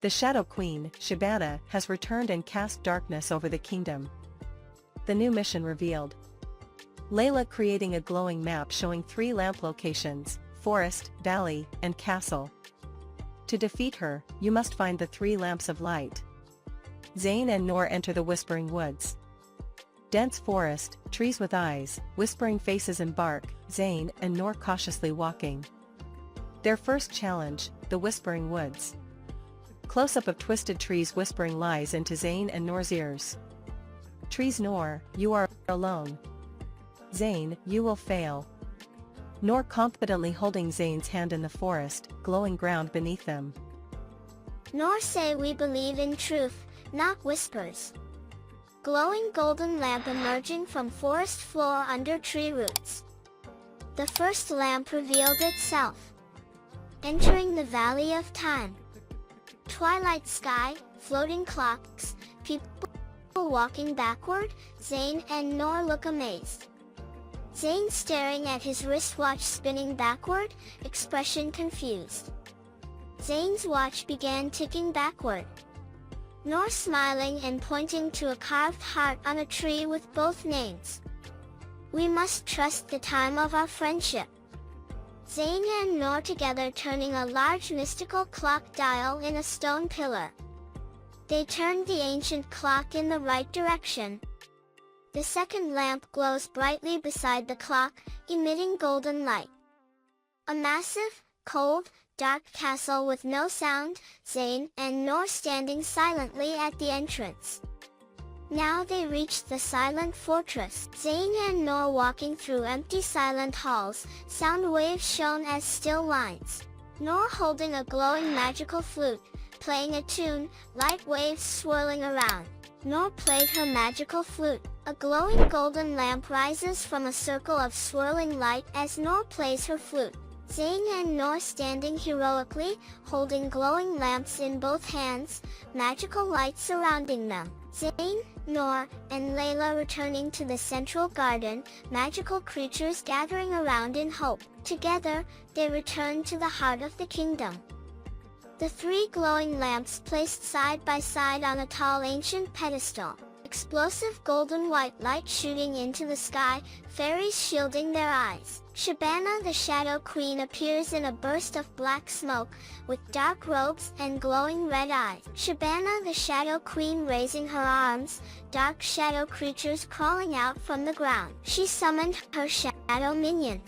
The Shadow Queen, Shibana, has returned and cast darkness over the kingdom. The new mission revealed. Layla creating a glowing map showing 3 lamp locations: forest, valley, and castle. To defeat her, you must find the 3 lamps of light. Zayn and Noor enter the Whispering Woods. Dense forest, trees with eyes, whispering faces and bark, Zayn and Noor cautiously walking. Their first challenge, the Whispering Woods. Close-up of twisted trees whispering lies into Zayn and Noor's ears. Trees: Noor, you are alone. Zayn, you will fail. Noor confidently holding Zayn's hand in the forest, glowing ground beneath them. Noor say we believe in truth, not whispers. Glowing golden lamp emerging from forest floor under tree roots. The first lamp revealed itself. Entering the valley of time. Twilight sky, floating clocks, people walking backward, Zayn and Noor look amazed. Zayn staring at his wristwatch spinning backward, expression confused. Zayn's watch began ticking backward. Noor smiling and pointing to a carved heart on a tree with both names. We must trust the time of our friendship. Zayn and Noor together turning a large mystical clock dial in a stone pillar. They turned the ancient clock in the right direction. The second lamp glows brightly beside the clock, emitting golden light. A massive, cold, dark castle with no sound, Zayn and Noor standing silently at the entrance. Now they reached the silent fortress. Zayn and Noor walking through empty silent halls, sound waves shown as still lines. Noor holding a glowing magical flute, playing a tune, light waves swirling around. Noor played her magical flute. A glowing golden lamp rises from a circle of swirling light as Noor plays her flute. Zayn and Noor standing heroically, holding glowing lamps in both hands, magical light surrounding them. Zayn, Noor, and Layla returning to the central garden, magical creatures gathering around in hope. Together, they return to the heart of the kingdom. The 3 glowing lamps placed side by side on a tall ancient pedestal. Explosive golden white light shooting into the sky, fairies shielding their eyes. Shibana the Shadow Queen appears in a burst of black smoke, with dark robes and glowing red eyes. Shibana the Shadow Queen raising her arms, dark shadow creatures crawling out from the ground. She summoned her shadow minions.